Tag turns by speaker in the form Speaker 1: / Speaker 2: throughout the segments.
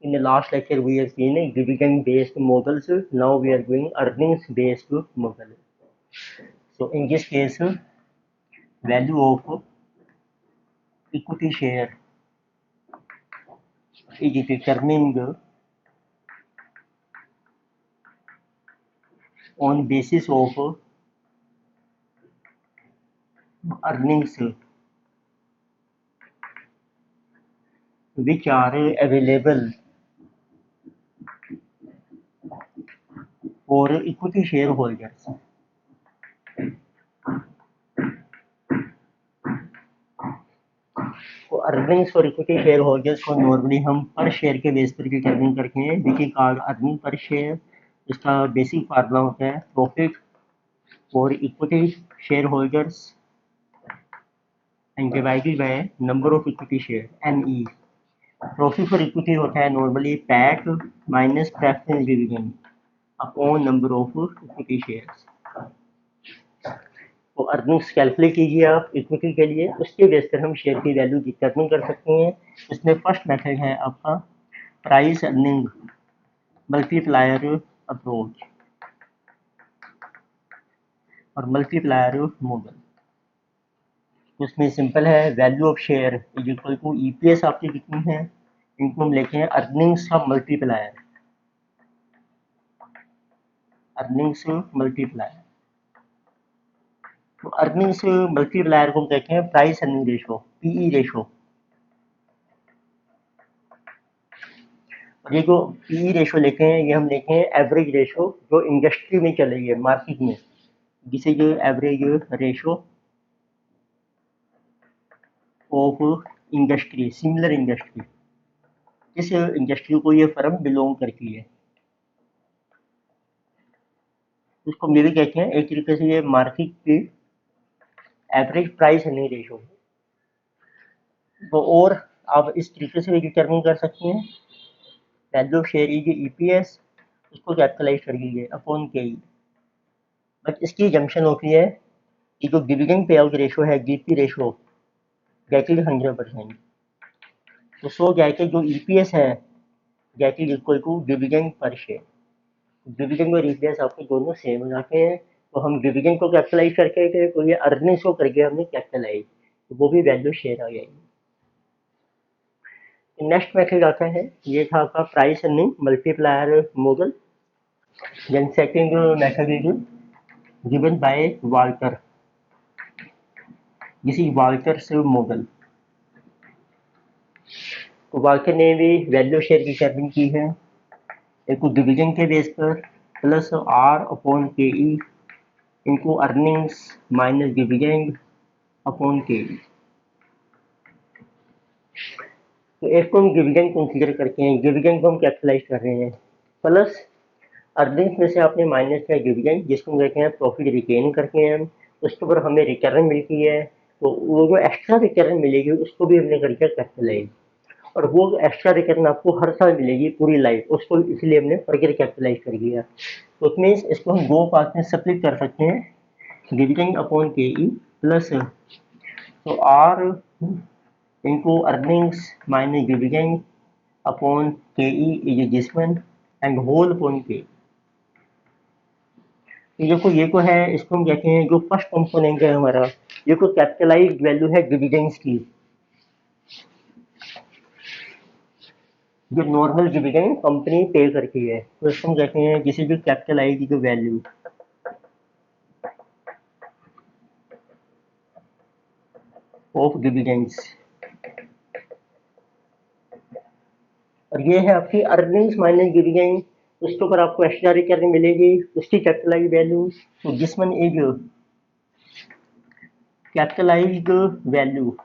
Speaker 1: In the last lecture, we have seen dividend-based models. Now we are doing earnings-based model. So in this case, value of equity share is determined on basis of earnings which are available for equity shareholders. तो earnings for equity share holders को normally हम पर share के base पर determine करते हैं, which is called earning per share. इसका basic formula होता है profit for equity share holders and divided by number of equity share NE। Profit for equity होता है normally PAT minus preference dividend upon number of equity shares. तो earnings calculate कीजिए आप equity के लिए, उसके बेस पर हम शेयर की वैल्यू डिटरमिन कर सकते हैं। इसमें फर्स्ट मेथड है आपका प्राइस अर्निंग मल्टीप्लायर अप्रोच और मल्टीप्लायर मॉडल। उसमें सिंपल है, value of share is equal to EPS आपकी कितनी है, इनको हम लेते हैं अर्निंग्स का मल्टीप्लायर, अर्निंग्स मल्टीप्लायर। तो अर्निंग्स मल्टीप्लायर को हम कहते हैं price earning ratio, PE ratio. और ये जो PE रेशो लेते हैं, ये हम लेते हैं एवरेज रेशो जो इंडस्ट्री में चलेगी है मार्केट में, जिसे जो average ratio of industry, similar industry, जिस इंडस्ट्री को ये फर्म बिलोंग करती है, उसको हम ये भी कहते हैं एक तरीके से ये मार्केट की एवरेज प्राइस अर्निंग रेशो। तो और आप इस तरीके से भी डिटरमिन कर सकते हैं, value of share is EPS, उसको कैपिटलाइज कर लीजिए अपॉन KE। बट इसकी जंक्शन होती है कि जो डिविडेंड पे आउट रेशो है DP रेशो दैट इज 100%। तो सो दैट जो EPS है that is equal to dividend पर शेयर। डिविडेंड और EPS आपके दोनों सेम हो जाते हैं, तो हम डिविडेंड को कैपिटलाइज करके थे, तो ये अर्निंग्स को करके हमने कैपिटलाइज, तो वो भी वैल्यू शेयर आ जाएगी। नेक्स्ट मेथड आता है, ये था आपका price earning multiplier model. Then second method is given by Walter, this is Walter's model. तो वाल्टर ने भी वैल्यू शेयर की डिटरमिन की है एक डिवीजन के बेस पर प्लस R/KE इनको earnings minus dividend upon KE। तो एक को हम डिविडेंड कंसीडर करते हैं, डिविडेंड को हम कैपिटलाइज कर रहे हैं, प्लस अर्निंग्स में से आपने माइनस किया डिविडेंड, जिसको हम कहते हैं प्रॉफिट रिटेन करते हैं हम, उसके ऊपर हमें रिटर्न मिलती है, तो वो जो एक्स्ट्रा रिटर्न मिलेगी उसको भी हमने करके कैपिटलाइज, और वो एक्स्ट्रा रिटर्न आपको हर साल मिलेगी पूरी लाइफ, उसको इसलिए हमने फर्दर कैपिटलाइज कर दिया। तो इट मीन्स इसको हम दो पार्ट में स्प्लिट कर सकते हैं, डिविडेंड अपॉन KE प्लस तो R इनको earnings minus dividend upon KE is this one and whole upon KE। ये को है, इसको हम कहते हैं जो फर्स्ट कंपोनेंट है हमारा, ये को कैपिटलाइज्ड वैल्यू है डिविडेंड्स की, जो नॉर्मल डिविडेंड कंपनी पे करती है, तो इसको हम कहते हैं जिसे जो कैपिटलाइज्ड जो वैल्यू ऑफ डिविडेंड्स। और ये है आपकी अर्निंग्स माइनस डिविडेंड, उसके ऊपर आपको एक्स्ट्रा रिटर्न मिलेगी, उसकी कैपिटलाइज्ड वैल्यू। तो this one is capitalised value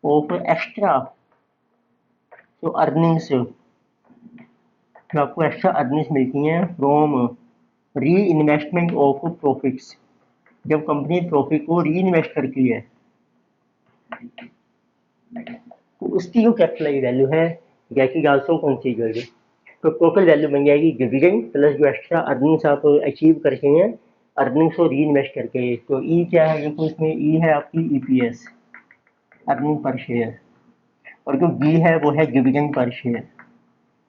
Speaker 1: of extra, तो अर्निंग्स जो आपको एक्स्ट्रा अर्निंग्स मिलती हैं फ्रॉम री इन्वेस्टमेंट ऑफ प्रॉफिट्स, जब कंपनी प्रॉफिट को री इन्वेस्ट करती है, तो उसकी जो कैपिटलाइज्ड वैल्यू है दैट इज आल्सो कंसीडर्ड। तो टोटल वैल्यू बन जाएगी डिविडेंड प्लस जो एक्स्ट्रा अर्निंग्स आप अचीव करते हैं अर्निंग्स को री इन्वेस्ट करके। तो ई क्या है, देखो इसमें ई है आपकी EPS, अर्निंग पर शेयर, और जो बी है वो है डिविडेंड पर शेयर।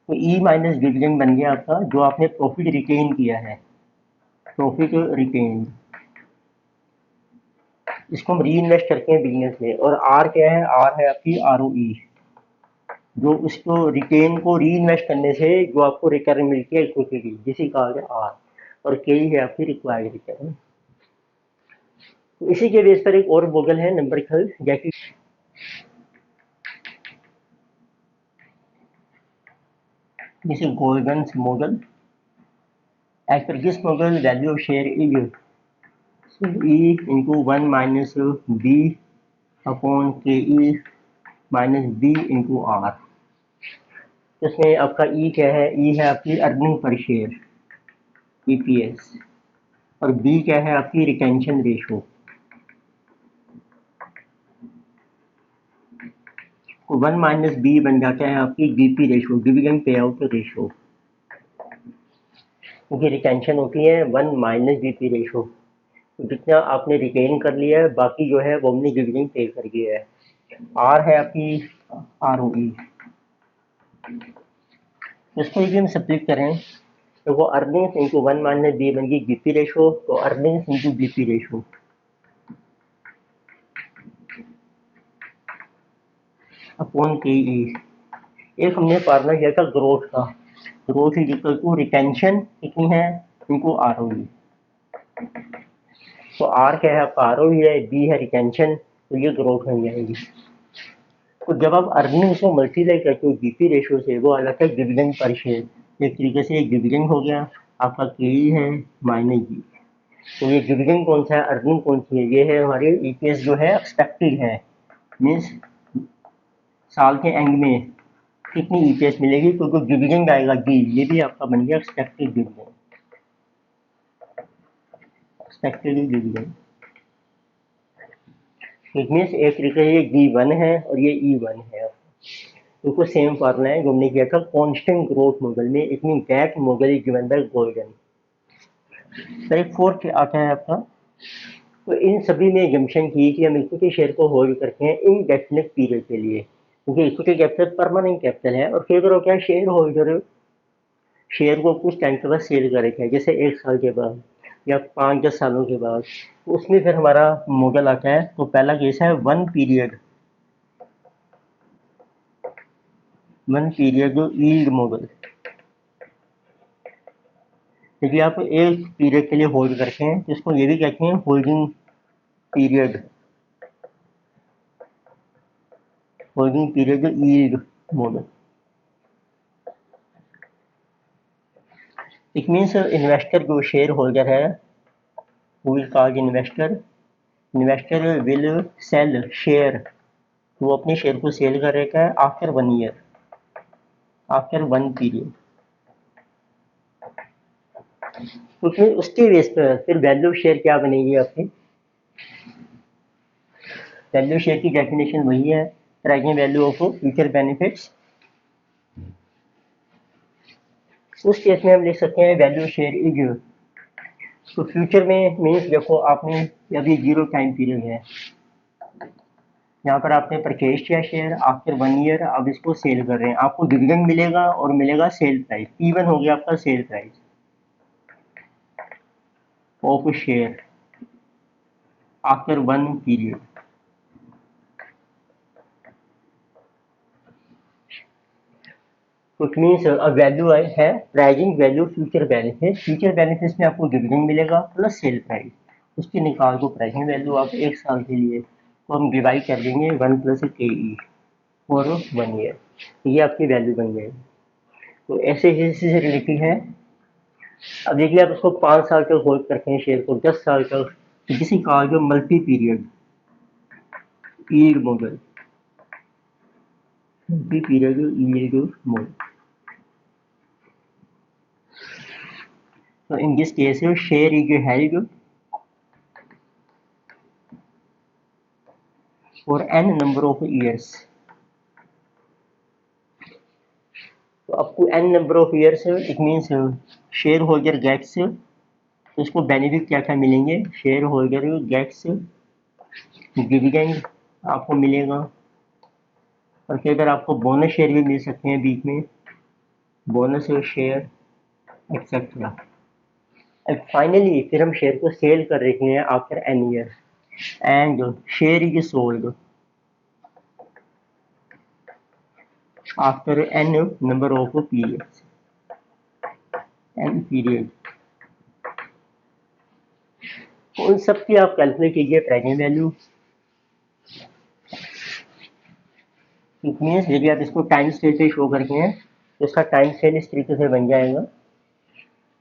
Speaker 1: तो ई माइनस डिविडेंड बन गया आपका जो आपने प्रॉफिट रिटेन किया है, प्रॉफिट रिटेन, इसको हम री इन्वेस्ट करते हैं बिजनेस में। और आर क्या है, आर है आपकी आर ओ ई, जो उसको रिटेन को री इन्वेस्ट करने से जो आपको रिटर्न मिलती है इक्विटी की, जिसे कहा गया आर। और के ही है आपकी रिक्वायर्ड रिटर्न। तो इसी के बेस पर एक और मॉडल है नंबर 12, जैसे this is Golden's model. As per this model, value of share is E into 1 minus B upon KE minus B into R। तो इसमें आपका E क्या है, E है आपकी अर्निंग पर शेयर EPS, और B क्या है आपकी रिटेंशन रेशो। तो 1 माइनस बी बन जाता है आपकी DP ratio, dividend pay out ratio, क्योंकि रिटेंशन होती है 1 माइनस DP रेशो। तो जितना आपने रिटेन कर लिया है बाकी जो है वो हमने डिविडेंड पे कर दिया है। आर है आपकी आर ओ ई। इसको यदि हम सब्ट्रैक्ट करें तो वो अर्निंग्स इंटू 1 माइनस बी बन गई जीपी रेशो, तो earnings into BP ratio upon K E. एक हमने फार्मूला किया था ग्रोथ का, growth is equal to retention कितनी है इनटू आर ओ ई। तो आर क्या है आपका आर ओ ई है, बी है रिटेंशन, तो ये ग्रोथ बन जाएगी। तो जब आप अर्निंग्स को मल्टीप्लाई करते हो जीपी रेशो से, वो आ जाता है डिविडेंड पर शेयर। एक तरीके से एक डिविडेंड हो गया आपका के ई है माइनस जी। तो ये डिविडेंड कौन सा है, अर्निंग कौन सी है, ये है हमारे ईपीएस जो है एक्सपेक्टेड है, मीन्स साल के एंड में कितनी ईपीएस मिलेगी, क्योंकि डिविडेंड आएगा डी, ये भी आपका बन गया expected dividend, expected dividend. It means एक तरीके से ये डी1 है और ये ई1 है। तो सेम फार्मूला है जो हमने किया था कांस्टेंट ग्रोथ मॉडल में। It mean that model is given bye golden. Sir एक फोर्थ आता है आपका, तो इन सभी ने जंक्शन की कि हम इक्विटी शेयर को होल्ड करते हैं इनडेफिनिट पीरियड के लिए, क्योंकि इक्विटी कैपिटल परमानेंट कैपिटल है। और फिर अगर क्या शेयर होल्डर शेयर को कुछ टाइम के बाद सेल करेगा है, जैसे 1 साल के बाद या 5-10 सालों के बाद, तो उसमें फिर हमारा मॉडल आता है। तो पहला केस है वन पीरियड जो यील्ड मॉडल। यदि आप एक पीरियड के लिए होल्ड करते हैं तो इसको ये भी कहते हैं holding period, holding period yield model. It means investor जो शेयर होल्डर है, who is called investor will sell share, वो अपने शेयर को सेल करेगा आफ्टर 1 ईयर, आफ्टर 1 पीरियड। तो फिर उसके बेस पर फिर वैल्यू शेयर क्या बनेगी आपकी, वैल्यू शेयर की डेफिनेशन वही है, present value of future benefits. उस केस में हम लिख सकते हैं वैल्यू शेयर इज, तो फ्यूचर में मीन्स देखो आपने अभी 0 टाइम पीरियड है, यहाँ पर आपने परचेज किया शेयर, आफ्टर 1 ईयर अब इसको सेल कर रहे हैं, आपको डिविडेंड मिलेगा और मिलेगा सेल प्राइस। P1 हो गया आपका sale price of share after 1 period. It means value है pricing value future benefit, future benefits में आपको डिविडेंड मिलेगा प्लस सेल प्राइस, उसकी निकाल को प्राइजिंग वैल्यू आप 1 साल के लिए तो हम डिवाइड कर देंगे 1 plus K E for 1 year, ये आपकी वैल्यू बन जाएगी। तो ऐसे ही से रिलेटेड है। अब देखिए आप इसको 5 साल तक होल्ड करते हैं शेयर को, 10 साल तक, तो जिसे कहा जो multi period yield model, multi period yield model. So in this case, share is held for n number of years. So up to n number of years, it means shareholder gets, तो इसको benefit क्या क्या मिलेंगे, share holder gets dividend आपको मिलेगा, और कई बार आपको बोनस शेयर भी मिल सकते हैं बीच में, bonus share etcetera. And finally फिर हम शेयर को सेल कर रहे हैं after an year, and share is sold after N number of periods, N period. उन सब की आप कैलकुलेट कीजिए प्रेजेंट वैल्यू। इट मीन्स यदि आप इसको टाइम स्केल से शो करके हैं तो इसका टाइम स्केल इस तरीके से बन जाएगा।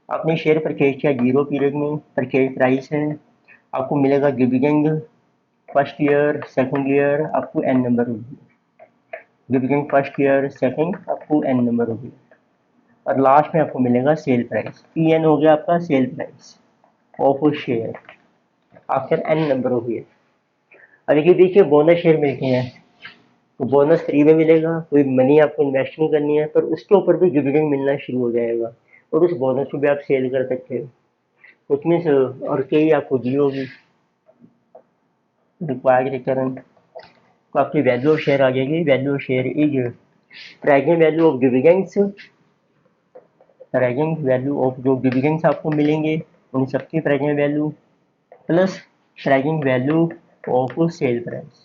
Speaker 1: आपने शेयर परचेज किया 0 पीरियड में, परचेज प्राइस है, आपको मिलेगा dividend first year, second year, up to N number होगी, dividend first year, second, up to N number होगी, और लास्ट में आपको मिलेगा सेल प्राइस। पी एन हो गया आपका sale price of share after N number हो गया। अब देखिए देखिए बोनस शेयर मिलते हैं तो बोनस फ्री में मिलेगा, कोई मनी आपको इन्वेस्ट नहीं करनी है, पर उसके ऊपर भी डिविडेंड मिलना शुरू हो जाएगा और उस बोनस को भी आप सेल कर सकते हो। उसमें से और कई आपको दी होगी रिक्वायर्ड रिटर्न, तो आपकी वैल्यू ऑफ शेयर आ जाएगी। Value of share is present value of dividends, present value of जो डिविडेंड्स आपको मिलेंगे उन सबकी present value plus present value of sale price.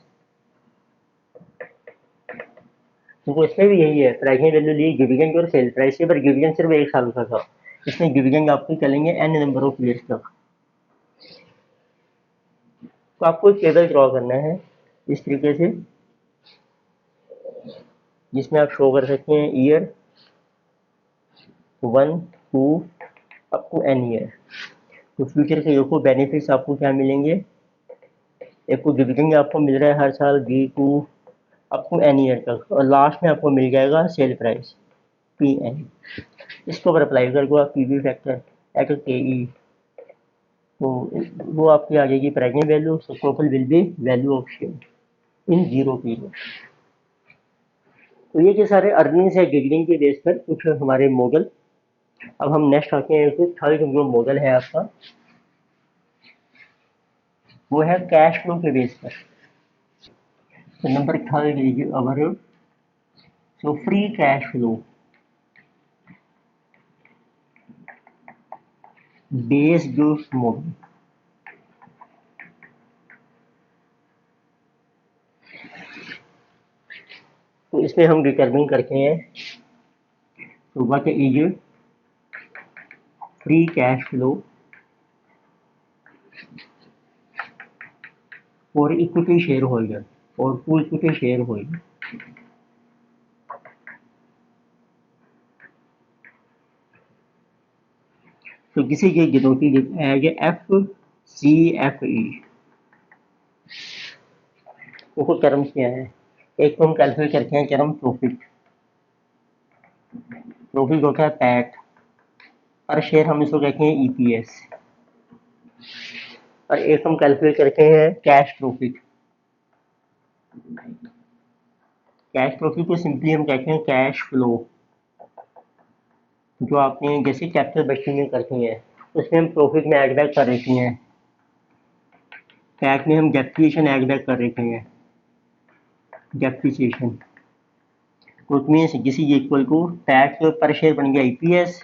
Speaker 1: तो इसमें भी यही है, प्रेजेंट वैल्यू ली डिविडेंड और सेल प्राइस के, पर डिविडेंड सिर्फ 1 साल का था, इसमें डिविडेंड आपको चलेंगे एन नंबर ऑफ ईयर्स तक। तो आपको एक टेबल ड्रॉ करना है इस तरीके से, जिसमें आप शो कर सकते हैं year 1 2 up to N year. तो फ्यूचर के देखो बेनिफिट्स आपको क्या मिलेंगे, एक को डिविडेंड आपको मिल रहा है हर साल B two up to N year तक, और लास्ट में आपको मिल जाएगा सेल प्राइस पी एन। इसको अगर अप्लाई कर दो आप पी वी फैक्टर एट के ई, तो वो आपकी आ जाएगी present value, so total will be value of share in 0 period. तो ये जो सारे अर्निंग्स है डिविडेंड के बेस पर कुछ हमारे मॉडल। अब हम नेक्स्ट आते हैं, तो थर्ड जो मॉडल है आपका वो है कैश फ्लो के बेस पर। तो number third is our so free cash flow based model. तो इसमें हम डिटरमिन करते हैं तो what is free cash flow for equity share holder और टू इक्विटी शेयर होल्डर। तो किसी की गिनौती as F C F E, वो टर्म्स क्या है, एक तो हम कैलकुलेट करते हैं टर्म प्रॉफिट, प्रॉफिट होता है पैट, पर शेयर हम इसको कहते हैं ईपीएस, और एक हम कैलकुलेट करते हैं कैश प्रॉफिट। कैश प्रॉफिट को सिंपली हम कहते हैं कैश फ्लो, जो आपने जैसे कैपिटल बजटिंग में करते हैं उसमें हम प्रॉफिट में ऐड बैक कर देते हैं, पैट में हम डेप्रिसिएशन ऐड बैक कर देते हैं, डेप्रिसिएशन। तो उसमें किसी इक्वल को पैट पर शेयर बन गया ईपीएस,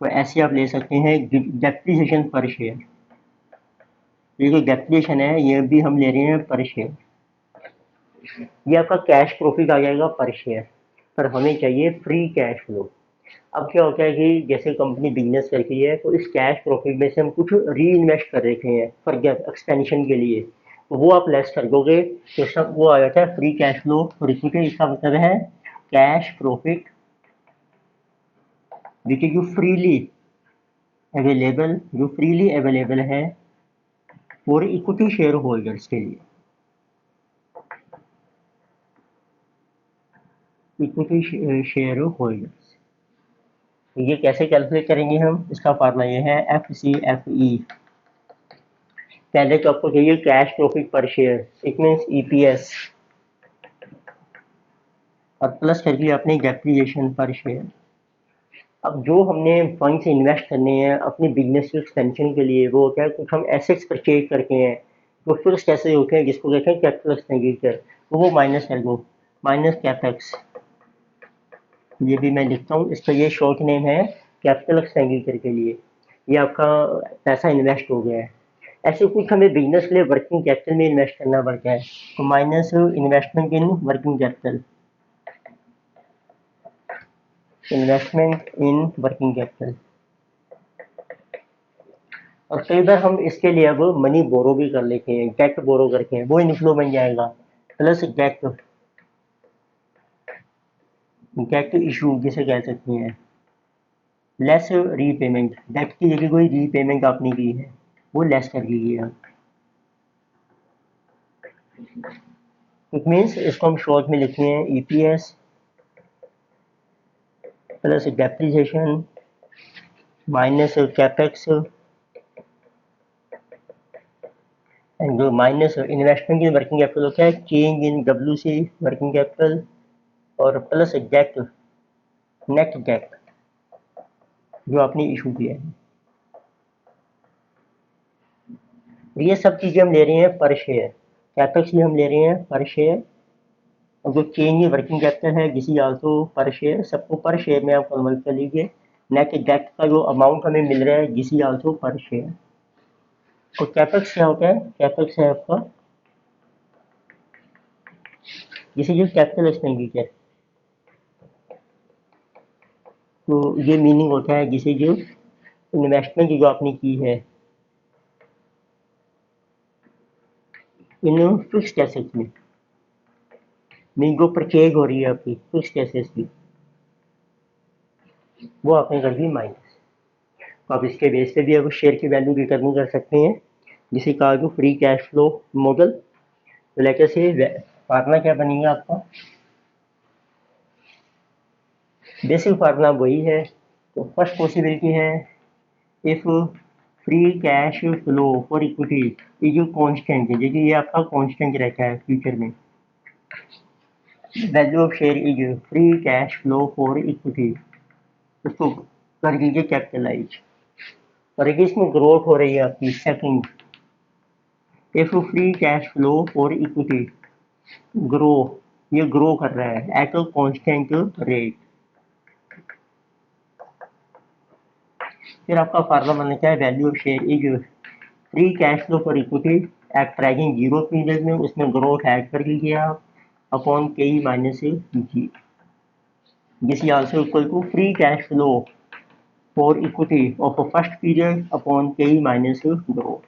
Speaker 1: तो ऐसे आप ले सकते हैं डेप्रिसिएशन पर शेयर। ये जो डेप्रिसिएशन है ये भी हम ले रहे हैं पर शेयर, ये आपका कैश प्रॉफिट आ जाएगा पर शेयर, पर हमें चाहिए फ्री कैश फ्लो। अब क्या होता है कि जैसे कंपनी बिजनेस करती है तो इस कैश प्रॉफिट में से हम कुछ री इन्वेस्ट कर देते हैं फर्दर एक्सपेंशन के लिए, तो वो आप लेस कर दोगे तो सब वो आ जाता है फ्री कैश फ्लो। और इक्विटी इसका मतलब है कैश प्रॉफिट विच इज जो फ्रीली अवेलेबल है फॉर इक्विटी शेयर होल्डर्स के लिए, इक्विटी शेयर होल्डर्स। तो ये कैसे कैलकुलेट करेंगे हम, इसका फार्मूला ये है एफ सी एफ ई। पहले तो आपको चाहिए कैश प्रॉफिट पर शेयर, इट मीन्स ईपीएस, और प्लस कर दिया आपने डेप्रिसिएशन पर शेयर। अब जो हमने फंड्स इन्वेस्ट करने हैं अपने बिजनेस के एक्सपेंशन के लिए, वो क्या है कुछ हम एसेट्स परचेज करके हैं, तो फिर कैसे होते हैं जिसको कहते हैं कैपिटल एक्सपेंडिचर, तो वो माइनस कर दो। माइनस कैपेक्स, ये भी मैं लिखता हूँ, इसका ये शॉर्ट नेम है कैपिटल एक्सपेंडिचर के लिए। ये आपका पैसा इन्वेस्ट हो गया है। ऐसे कुछ हमें बिजनेस के लिए वर्किंग कैपिटल में इन्वेस्ट करना पड़ता है, तो minus investment in working capital, investment in working capital. और कई बार हम इसके लिए अब मनी बोरो भी कर लेते हैं, डेट बोरो करके हैं, वो इनफ्लो बन जाएगा, प्लस डेट, डेट इशू जिसे कह सकते हैं, लेस रीपेमेंट, डेट की जगह कोई रीपेमेंट आपने की है वो लेस कर लीजिए आप। इट मीन्स इसको हम शॉर्ट में लिखते हैं EPS plus depreciation minus capex and minus investment in working capital होता है change in WC working capital, और प्लस डेट, नेट डेट जो आपने इशू किया है। ये सब चीज़ें हम ले रहे हैं पर शेयर, कैपेक्स भी हम ले रहे हैं पर शेयर, और जो चेंज इन वर्किंग कैपिटल है दिस इज आल्सो पर शेयर, सबको पर शेयर में आप कन्वर्ट कर लीजिए। नेट डेट का जो अमाउंट हमें मिल रहा है दिस इज आल्सो पर शेयर। तो कैपेक्स क्या होता है, कैपेक्स है आपका दिस इज कैपिटल एक्सपेंडिचर, तो ये मीनिंग होता है जिसे जो इन्वेस्टमेंट जो आपने की है इन फिक्स्ड एसेट्स में, मीन जो परचेज हो रही है आपकी फिक्स्ड एसेट्स की, वो आपने कर दी माइनस। तो आप इसके बेस पे भी अब शेयर की वैल्यू डिटर्मिन कर सकते हैं, जिसे कहा जो फ्री कैश फ्लो मॉडल। तो लेकर से फार्मूला क्या बनेगा आपका, बेसिक फार्मूला वही है। तो फर्स्ट पॉसिबिलिटी है if free cash flow for equity, ये जो कांस्टेंट है, देखिए ये आपका कांस्टेंट रहता है फ्यूचर में, value of share is free cash flow for equity, इसको कर दीजिए कैपिटलाइज। और एक इसमें ग्रोथ हो रही है आपकी second, if free cash flow for equity grow, ये ग्रो कर रहा है एट अ कांस्टेंट रेट। फिर आपका फार्मूला बनना क्या है, value of share is free cash flow for equity at tracking zero period में, उसमें ग्रोथ ऐड कर लीजिए आप upon K E minus G, this is also equal to free cash flow for equity of first period upon K E minus growth.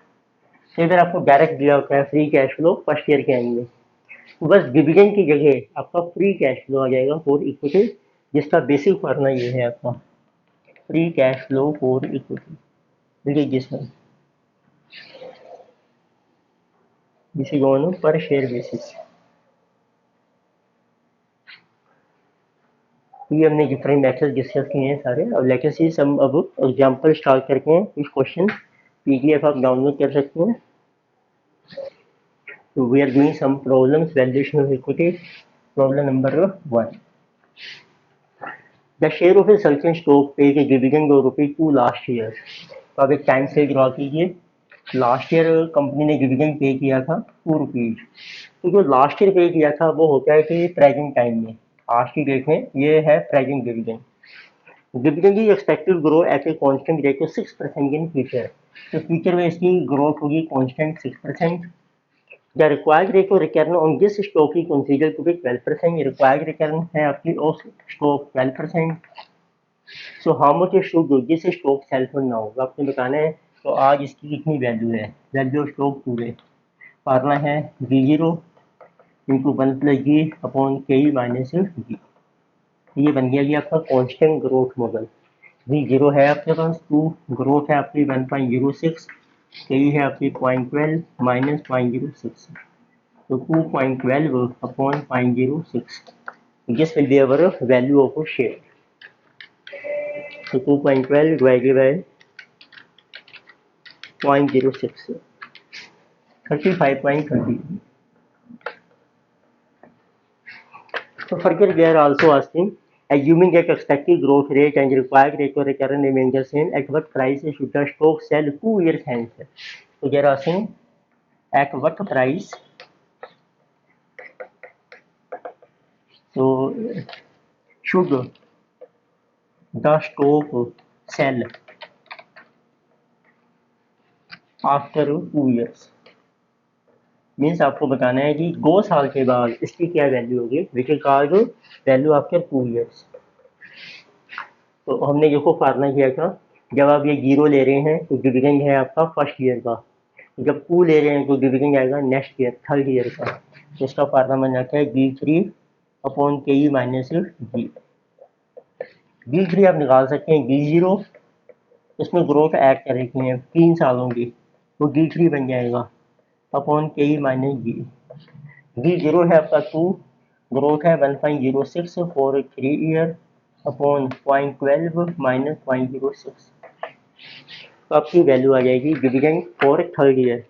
Speaker 1: तो इधर आपको direct दिया होता है free cash flow first year के आएंगे, तो बस डिविडेंड की जगह आपका फ्री कैश फ्लो आ जाएगा फॉर इक्विटी, जिसका बेसिक फार्मूला ये है आपका free cash flow for equity. देखिए जिसमें दिस इज ऑन पर शेयर बेसिस। ये हमने डिफरेंट मेथड डिस्कस किए हैं सारे, और लेटेस्ट से हम अब एग्जांपल स्टार्ट करके हैं, कुछ क्वेश्चन पीडीएफ आप डाउनलोड कर सकते हैं। So we are doing some problems, valuation of equity. Problem number 1. The share of a certain stock paid a dividend of ₹2 last year. तो आप एक टाइम से ड्रॉ कीजिए, लास्ट ईयर कंपनी ने डिविडेंड पे किया था ₹2। तो जो लास्ट ईयर पे किया था वो होता है कि प्रेजेंट टाइम में, आज की डेट में ये है present dividend. Dividend is expected grow at a constant rate of 6% in future, तो फ्यूचर में इसकी ग्रोथ होगी constant 6%। The required rate of return on this stock is considered to be 12%. Required return है आपकी of stock 12%. So how much should this stock sell for now? आपने बताना है तो आज इसकी कितनी वैल्यू है, वैल्यू ऑफ स्टॉक पूरे फार्मूला है V0 इंटू 1 प्लस जी अपॉन के ई माइनस जी। ये बन गया आपका कांस्टेंट ग्रोथ मॉडल। V0 है आपके पास 2, ग्रोथ है आपकी 1.06, के ई है आपकी 0.12 minus 0.06, so 2.12 upon 0.06. This will be our value of a share. So 2.12 divided by 0.06, 35.30. So further they are also asking, assuming that expected growth rate and required rate of return remain the same, at what price should the stock sell 2 years hence? So they are asking at what price So should the stock sell after 2 years। Means आपको बताना है कि 2 साल के बाद इसकी क्या value होगी, which will called value after 2 years। तो हमने देखो फार्मूला किया था, जब आप ये 0 ले रहे हैं तो डिविडेंड है आपका फर्स्ट ईयर का, जब 2 ले रहे हैं तो डिविडेंड आएगा नेक्स्ट ईयर थर्ड ईयर का। तो इसका फार्मूला बन जाता है B3/KE माइनस B3 आप निकाल सकते हैं B0, इसमें ग्रोथ ऐड कर रखी है 3 सालों की, तो D3 बन जाएगा अपॉन KE माइनस B0 है आपका 2, ग्रोथ है 1.06 फॉर 3 ईयर अपॉन 0.12 माइनस 0.06। तो आपकी वैल्यू आ जाएगी डिविडेंड फॉर थर्ड ईयर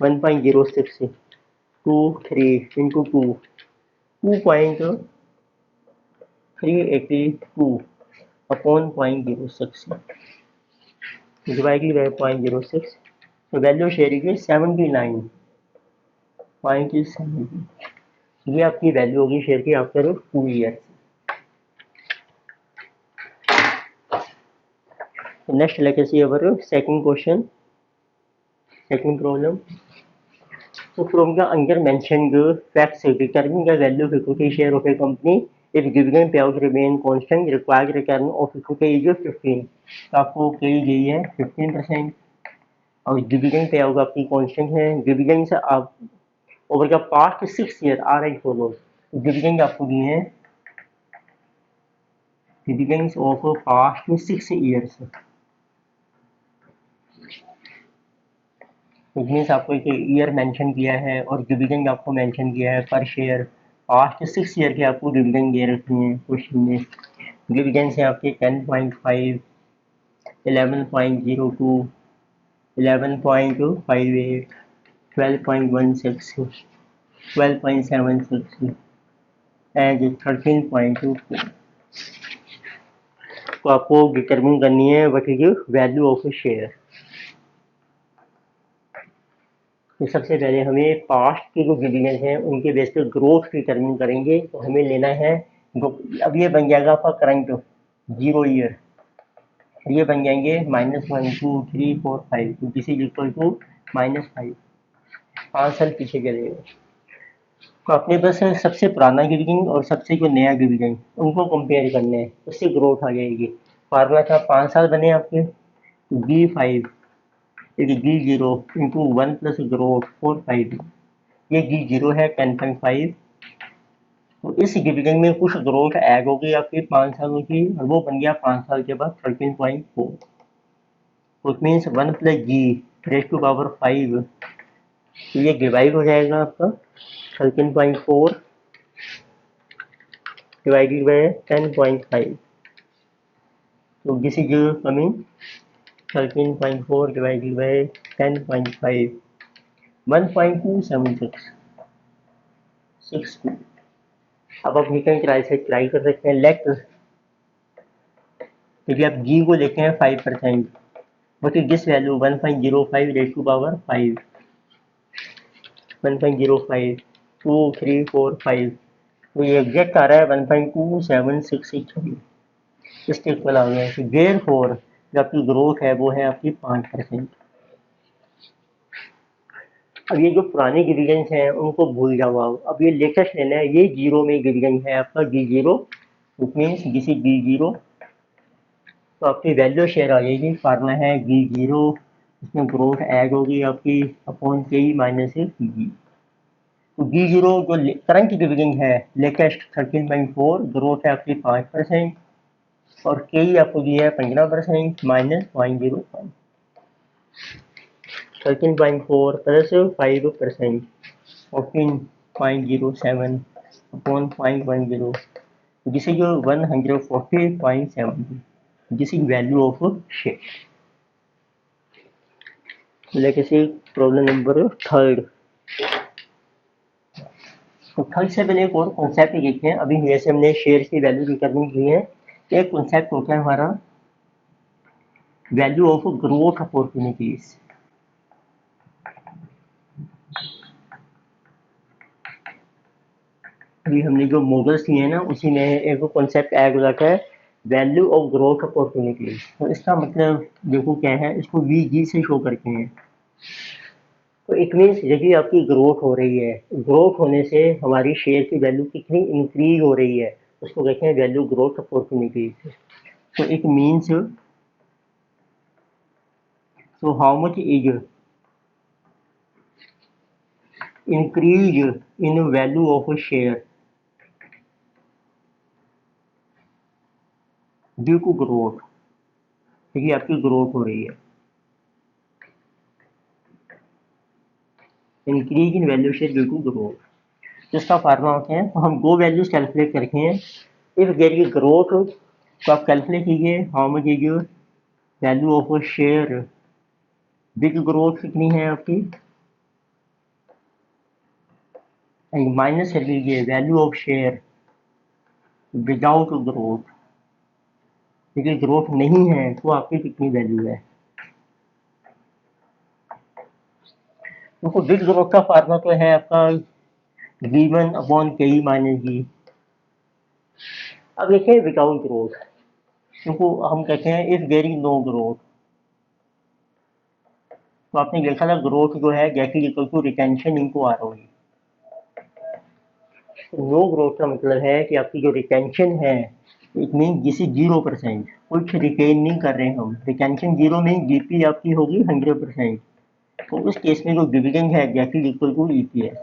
Speaker 1: 1.06 से 3 इंटू 2.382 अपॉन 0.06 डिवाइडेड बाय 0.06। तो वैल्यू शेयर की 79.70, ये आपकी वैल्यू होगी शेयर की after 2 year. Next let us see our second question, second problem. So from the under mentioned facts, determine the value of equity share of a company if dividend payout remain constant, required return of equity is 15। तो आपको कही गई है 15% और dividend pay out आपकी constant है। Dividend से आप over the past 6 year are I follow, dividend आपको दिए हैं dividends of past 6 years. It means आपको एक ईयर मेंशन किया है और डिविडेंड आपको मेंशन किया है पर शेयर, पास्ट 6 ईयर के आपको डिविडेंड दे रखी हैं क्वेश्चन में। डिविडेंड्स हैं आपके 10.5, 11.02, 11.58, 12.16, 12.76 एंड 13.24। तो आपको डिटरमिन करनी है what is value of share. तो सबसे पहले हमें पास्ट के जो डिविडेंड हैं उनके बेस पे ग्रोथ डिटरमिन करेंगे। तो हमें लेना है, अब ये बन जाएगा आपका करंट 0 ईयर, ये बन जाएंगे -1 2 3 4 5, तो दिस इज इक्वल टू -5, 5 साल पीछे चले गए। तो अपने पास सबसे पुराना डिविडेंड और सबसे जो नया डिविडेंड उनको कंपेयर करने हैं, उससे ग्रोथ आ जाएगी। फार्मूला था 5 साल बने आपके B5 D0 into 1 plus growth 4/5, ये D0 है 10.5। तो इस डिविडेंड में कुछ ग्रोथ ऐड हो गई आपकी 5 सालों की और वो बन गया 5 साल के बाद 13.4। तो it means 1 plus G raise to power 5, तो ये डिवाइड हो जाएगा आपका 13.4 डिवाइडेड बाय 10.5। तो this is coming 13.4 divided by 10.5, 1.27662। अब आप रिटर्न ट्राई से ट्राई कर सकते हैं। लेट यदि आप जी को लेते हैं 5%, but this value 1.05 raise to power 5, 1.05 2 3 4 5, तो ये एग्जैक्ट आ रहा है 1.2763, इसके इक्वल आ गया। तो देयरफॉर जो आपकी ग्रोथ है वो है आपकी 5%। अब ये जो पुराने डिविडेंड्स हैं उनको भूल जाओ आप, अब ये लेटेस्ट लेना है। ये 0 में डिविडेंड है आपका D0, it means this is D0। तो आपकी वैल्यू शेयर आ जाएगी, फार्मूला है D0, इसमें ग्रोथ ऐड होगी आपकी अपॉन KE माइनस PG। तो D0 जो करंट डिविडेंड है लेटेस्ट 13.4, ग्रोथ है आपकी 5% और KE आपको दिया है 15% minus 0.05, 13.4 plus 5%, 14.07 upon 0.10, this is your 140.70, this is value of share। Let us see problem number third. तो थर्ड से पहले एक और कॉन्सेप्ट देखते हैं। अभी जैसे हमने शेयर की वैल्यू डिटरमिन की है, एक कॉन्सेप्ट होता है हमारा वैल्यू ऑफ ग्रोथ अपॉर्चुनिटीज। अभी हमने जो मॉडल्स लिए हैं ना उसी में एक कॉन्सेप्ट ऐड हो जाता है, वैल्यू ऑफ ग्रोथ अपॉर्चुनिटी। तो इसका मतलब देखो क्या है, इसको वी से शो करते हैं। तो इट मीन्स यदि आपकी ग्रोथ हो रही है, ग्रोथ होने से हमारी शेयर की वैल्यू कितनी इंक्रीज हो रही है, उसको कहते हैं वैल्यू ग्रोथ अपॉर्चुनिटी। तो it means, so how much is increase in value of a share due to growth, देखिए आपकी ग्रोथ हो रही है, increase in value share due to growth. जिसका फार्मूला होता है, तो हम दो वैल्यूज कैलकुलेट करते हैं। इफ देयर इज ग्रोथ, तो आप कैलकुलेट कीजिए how much is value of a share, big growth कितनी है आपकी, एंड माइनस कर लीजिए value of share without growth, देखिए ग्रोथ नहीं है तो आपकी कितनी वैल्यू है। देखो बिग ग्रोथ का फार्मूला तो है आपका V1 upon K E minus जी। अब देखिए विदाउट ग्रोथ, देखो हम कहते हैं if there is no growth, तो आपने देखा था ग्रोथ जो है that is equal to retention into ROE. No growth का मतलब है कि आपकी जो रिटेंशन है, इट मीन दिस इज 0%, कुछ रिटेन नहीं कर रहे हैं हम, रिटेंशन जीरो में जीपी आपकी होगी 100%। तो उस केस में जो डिविडेंड है that is equal to EPS.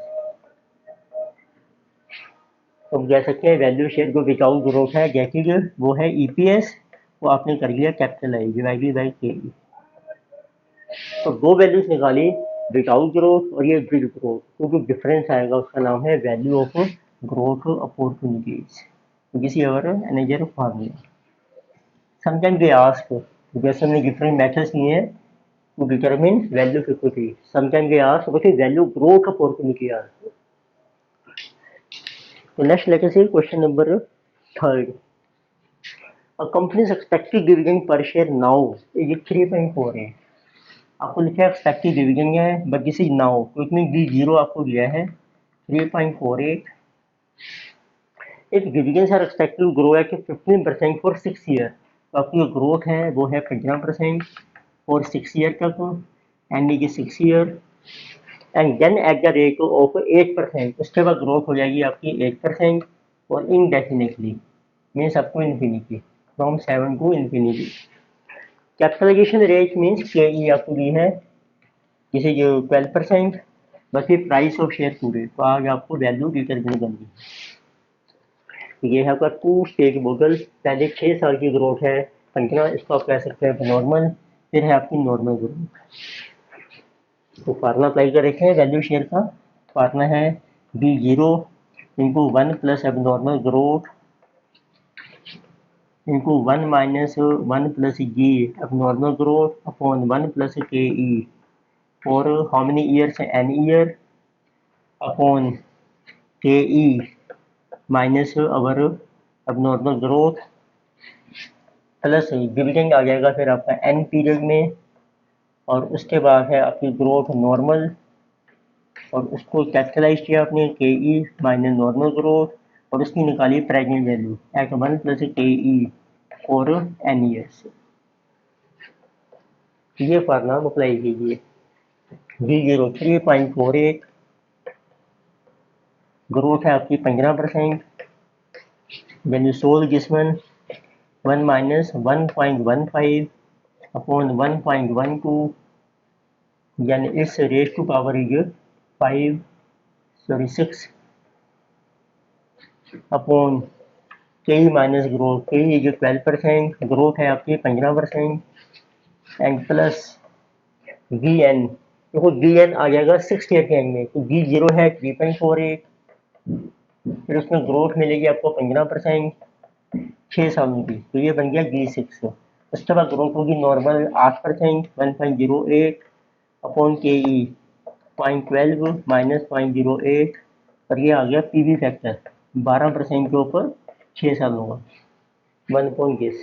Speaker 1: तो हम कह सकते हैं वैल्यू शेयर जो विदाउट ग्रोथ है गेट इज, वो है ईपीएस, वो आपने कर लिया कैपिटल आई डिवाइडेड बाई के। तो दो वैल्यूज निकाली, विदाउट ग्रोथ और ये विद ग्रोथ, तो जो डिफरेंस आएगा उसका नाम है वैल्यू ऑफ ग्रोथ अपॉर्चुनिटीज, किसी और energy formula. Sometime they ask, जैसे हमने डिफरेंट मेथड्स लिए हैं to determine value of equity, sometime they ask what is value growth opportunity also. तो next let us see question number third. A company's expected dividend पर share now is 3.4 है। आपको लिखा है एक्सपेक्टेड डिविडेंड है but this is now, तो इसमें D zero आपको दिया है 3.48। If dividends are expected to grow at 15% for 6 year, तो आपकी जो ग्रोथ है वो है 15% फॉर 6 ईयर तक, एंड ये 6 year, and then at the rate of 8%, उसके बाद ग्रोथ हो जाएगी आपकी 8% और indefinitely, means up to infinity, from 7 to infinity. Capitalization rate means K E आपको दी है, जैसे जो 12%, बस फिर प्राइस ऑफ शेयर पूरे, तो आज आपको वैल्यू डिटरमिन करनी है। ये है आपका टू स्टेज मॉडल, पहले 6 साल की ग्रोथ है 15, इसको आप कह सकते हैं नॉर्मल, फिर है आपकी नॉर्मल ग्रोथ। तो फार्मूला अप्लाई कर रखे हैं वैल्यू शेयर का, फार्मूला है बी जीरो इंटू 1 प्लस अब normal growth into 1 minus 1 plus G अब normal growth upon 1 plus K E for how many years, an year, upon ke minus our abnormal growth plus dividend आ जाएगा फिर आपका N period में, और उसके बाद है आपकी ग्रोथ नॉर्मल, और उसको कैपिटलाइज किया आपने के ई माइनस नॉर्मल ग्रोथ, और उसकी निकाली present value eight 1 plus K E for an years. ये फार्मूला अप्लाई कीजिए। V0 3.48, ग्रोथ है आपकी 15%, when you solve this one 1 minus 1.15 upon 1.12, यानी its raised to power is 6 upon के माइनस ग्रोथ, के इज 12%, ग्रोथ है आपकी 15%, एंड प्लस वी एन, देखो वी एन आ जाएगा 6 ईयर के एंड में, तो वी जीरो है 3.48, फिर उसमें ग्रोथ मिलेगी आपको 15% 6 सालों की, तो ये बन गया G6। उसके बाद ग्रोथ होगी नॉर्मल 8% 1.08 अपॉन के ई 0.12 माइनस 0.08, और ये आ गया पीवी फैक्टर 12% के ऊपर 6 सालों का 1.6।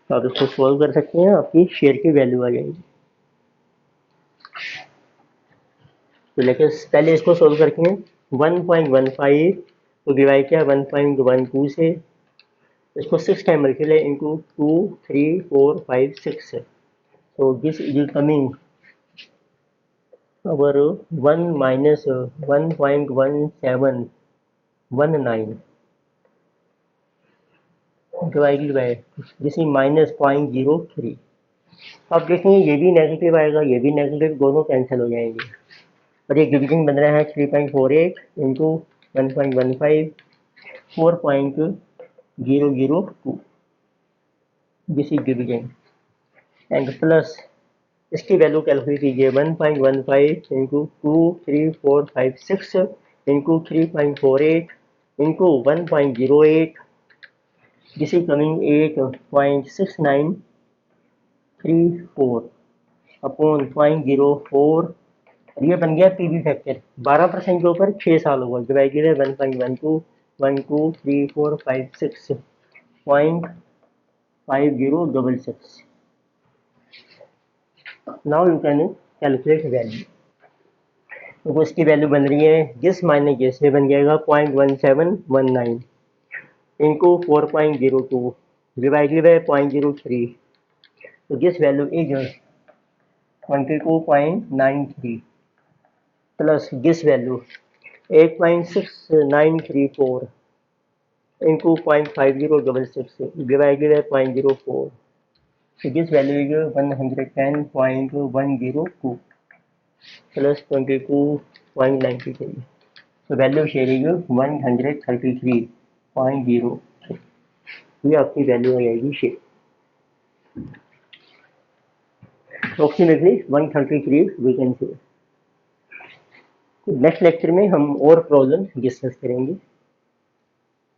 Speaker 1: तो आप इसको सॉल्व कर सकते हैं, आपकी शेयर की वैल्यू आ जाएगी। तो लेकिन पहले इसको सॉल्व करते हैं। 1.15 तो डिवाइड किया 1.12 से, इसको 6 टाइम मल्टीप्लाई इंटू 2 3 4 5 6 है, तो this is coming our 1 minus 1.1719 divided by this is minus 0.03। अब देखेंगे ये भी नेगेटिव आएगा, ये भी नेगेटिव, दोनों कैंसिल हो जाएंगे और ये डिवीजन बन रहा है 3.48 into 1.15 4.002, this is division and plus इसकी वैल्यू कैलकुलेट कीजिए 1.15 into 2 3 4 5 6 into 3.48 into 1.08, this is coming 8.6934 upon 0.04। ये बन गया पीवी फैक्टर 12% के ऊपर 6 साल होगा, डिवाइडेड है 1.12 1 2 3 4 5 6 0.5066। Now you can calculate value. तो इसकी वैल्यू बन रही है जिस माइनस जिस में बन जाएगा 0.1719 इंटू 4.02 डिवाइडेड बाय 0.03, तो this value is 22.93 plus this value 8.6934 into 0.5066 divided by 0.04, so this value is 110.102 plus 22.93, so value share is 133.03, ये आपकी वैल्यू आ जाएगी share approximately 133 we can say. Next lecture में हम और प्रॉब्लम डिस्कस करेंगे।